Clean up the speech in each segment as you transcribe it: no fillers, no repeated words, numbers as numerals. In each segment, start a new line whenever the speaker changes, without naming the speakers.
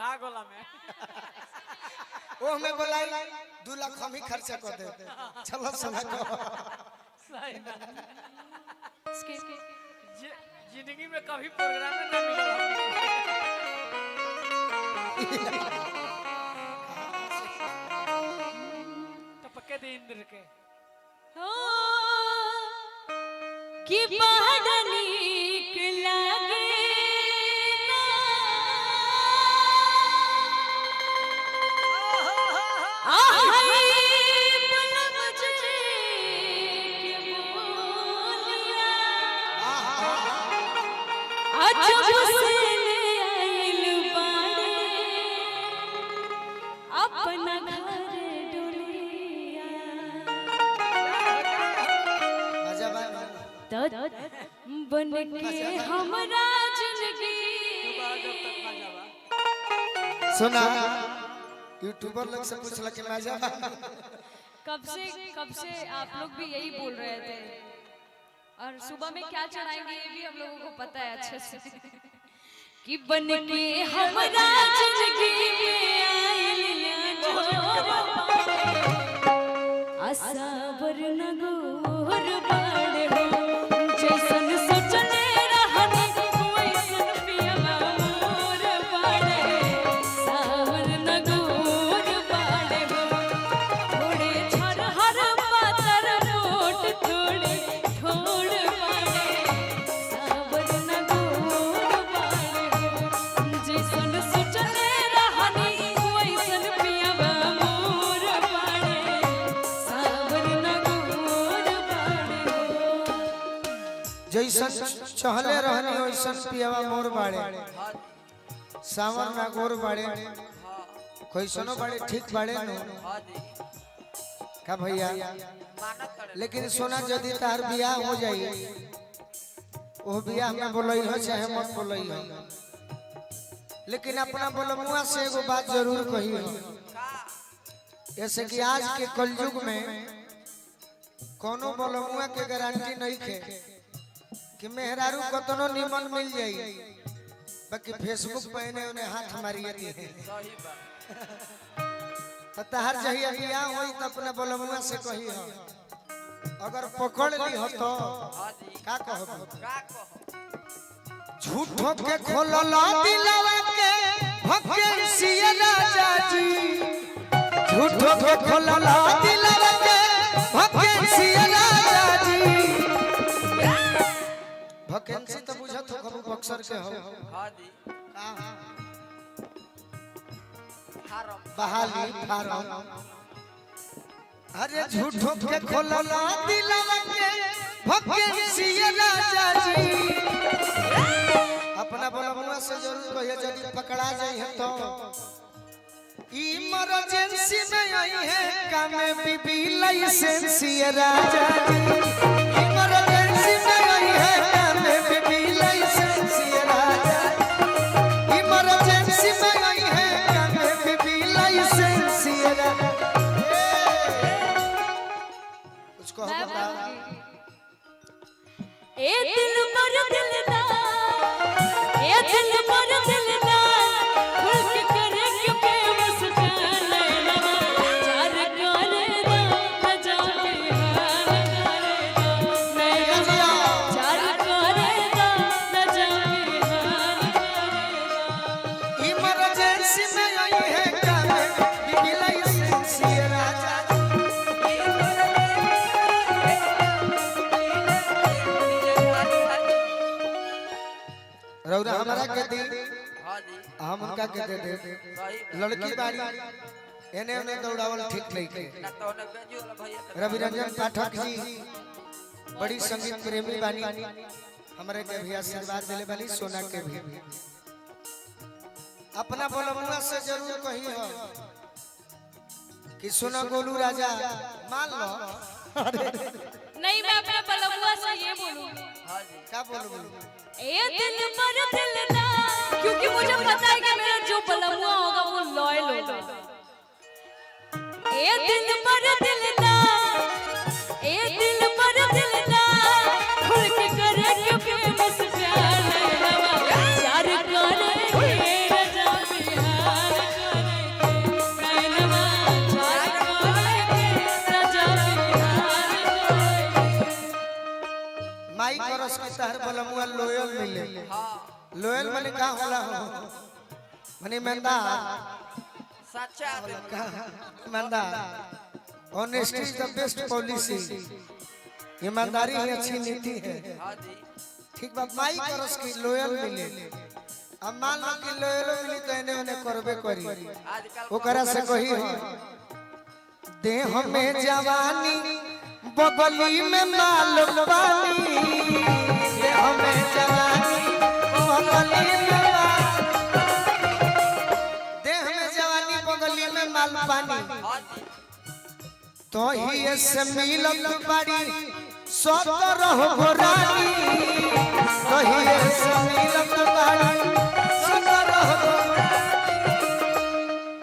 सुहा गोला में
ओ हमें बोलाई 2 लाख हम ही खर्चा कर दे चलो सुना को
सही ना जिंदगी में कभी प्रोग्राम में ना मिला टपके दे इंद्र के
कि बड़ा नीक लागे अपना घर डोलिया बन के हमरा जिंदगी
सुना यूट्यूबर लोग से पूछला कि मजा
कब से आप लोग भी यही बोल रहे थे और सुबह में क्या चढ़ाएंगे ये भी हम लोगों को पता है अच्छे से कि बन के हमरा जिंदगी में आइल असाबर नगोर बाड़े हो जैसन सोचले रहनी वैसन पियला मोर बाड़े सावर नगोर बाड़े हो थोड़े छरहर पातर मोट थोड़े ठोड़ बाड़े सावर नगोर बाड़े हो जैसन सोचले रहनी वैसन पियला मोर बाड़े सावर नगोर बाड़े हो
जैसन चहले रहनी वैसन पियावा मोर बाड़े सावर ना गोर बाड़े कैसनो बाड़े ठीक बाड़े नो का भैया लेकिन सोना यदि तार बियाह हो जाई ओ बियाह में बोलई हो चाहे मत बोलई हो लेकिन अपना बोलमुआ से एगो बात जरूर कही हो जैसे कि आज के कलयुग में कोनो बोलमुआ के गारंटी नहीं खे कि मेहरारू कतनो निमन मिल जाई बाकी फेसबुक पे उन्हें हाथ मारिए दी है तहर जहिया बियाह होई त अपना बोलमुआ से कही हो अगर पकड़ ली हो तो का कहब झूठो के खोलला दिलवा के भकेंसी राजा जी झूठो के खोलला दिलवा के भकेंसी राजा जी वैकेंसी तो बुझत हो कबू बक्सर के हो हां जी फार्म बहाली फार्म अरे झूठो के खोलला दिलवा के वैकेंसी राजा जी अपना बोलमुआ से जरूर कहिए यदि पकड़ा जाई है तो इमरजेंसी में आई है काम में बीबी लाइसेंस राजा जी इमरजेंसी में आई है इमरजेंसी में आई है काम भी लाइसेंस कुछ कहो बता
ए दिल मर दिलदार ए दिल मर दिलदार खुल के करे क्यों के बस जाने लगा चार करे ना जाने हाल करे नहीं चार करे ना जाने हाल करे
इमरजेंसी में आई है काम भी लाइसेंस राजा रौरा हमारा के दी हां जी हम उनका के दे दे लड़की बारी एने ओने दौड़ावल ठीक नहीं के ना तो ने बेजू वाला भैया रवि रंजन पाठक जी बड़ी संगीत प्रेमी बानी हमरे के भी आशीर्वाद देले बानी सोना के भी अपना बोलमुआ से जरूर कही हो कि सोना गोलू राजा मान लो
नहीं मैं अपने बलबुआ से ये बोलूं
हां जी क्या बोलूं
ए दिल मर दिलदार क्योंकि मुझे पता है कि मेरा जो बलबुआ होगा वो लॉयल होगा ए दिल मर दिलदार ए दिल मर दिलदार खुल के करे क्योंकि बस प्यार है हवा प्यार करे रजा बिहार
लोयल मने का होला हो मने मंदा
सच्चा आदमी
मंदा honesty is the best policy ईमानदारी ही अच्छी नीति है
हाँ जी
ठीक बात माई करस की लोयल मिले अब मान लो कि लोयल मिली तो एने ओने करबे करी
आजकल
ओकरा से कही हो देह में जवानी बगली में माल पानी देह में जवानी बगली में माल देह में जवानी बगली में माल पानी
हाँ जी
तो ही से मिलत बाड़ी सतरह गोरानी तो ही से मिलत बाड़ी सतरह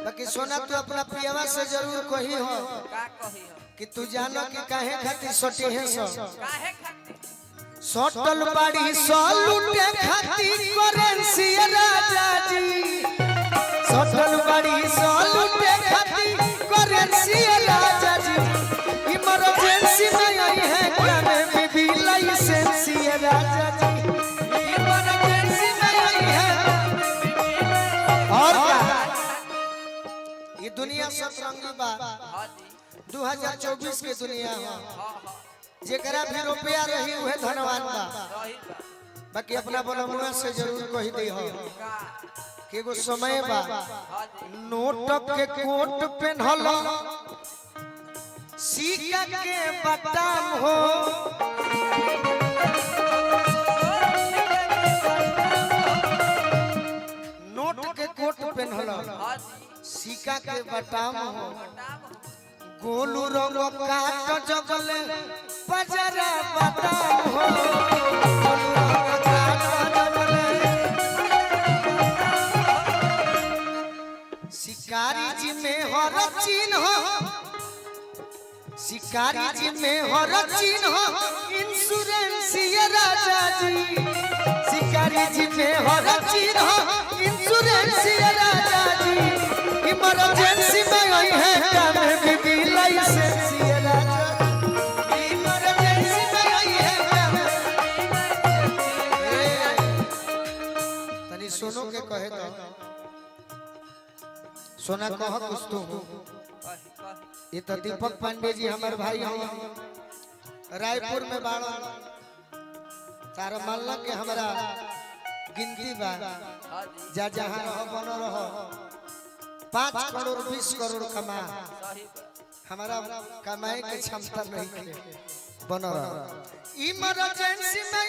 बाकी सोना तू अपना पियवा से जरूर कही हो
का कही हो
कि तू जानो कि काहे खातिर सटी है सो
काहे खातिर
सटल बाड़ी सलूटे खातिर करेंसी राजा जी सटल बाड़ी सलूटे खातिर करेंसी राजा जी इमरजेंसी में आई है क्या में बीबी लाइसेंस राजा जी इमरजेंसी में आई है और क्या ये दुनिया सतरंगी बा
हाँ जी
2024 के दुनिया है
हाँ हाँ
जेकरा भी रुपया रही उहे धनवान बा
रही बा
बाकी अपना बलमुआ से जरूर कही दे हो
का
कि एगो समय बा
हाँ जी
नोट के कोट पहनल सिक्का के बटाम हो नोट के कोट पहनल
हाँ जी
सिक्का के बटाम हो
नाम
गोलू रंग काट जगले बजरा बटाम हो गोलू रंग काट जगले शिकारी जी में हर चिन्ह शिकारी जी में हर चिन्ह इंश्योरेंस ये राजा जी शिकारी जी में हर चिन्ह इंश्योरेंस ये राजा जी इमरजेंसी में आई है क्या में बीबी लाइसेंस ये राजा इमरजेंसी में आई है क्या तनी सुनो के कहे तो सोना कह कुछ तू
कही कही
ये तो दीपक पांडे जी हमारे भाई हैं रायपुर में बाड़ा तारा मानला के हमारा गिनती बा
हाँ जी
जा जहाँ रहो बनो रहो 5 करोड़ 20 करोड़ कमा
सही बा
हमारा कमाए के क्षमता नहीं है बनो रहो इमरजेंसी में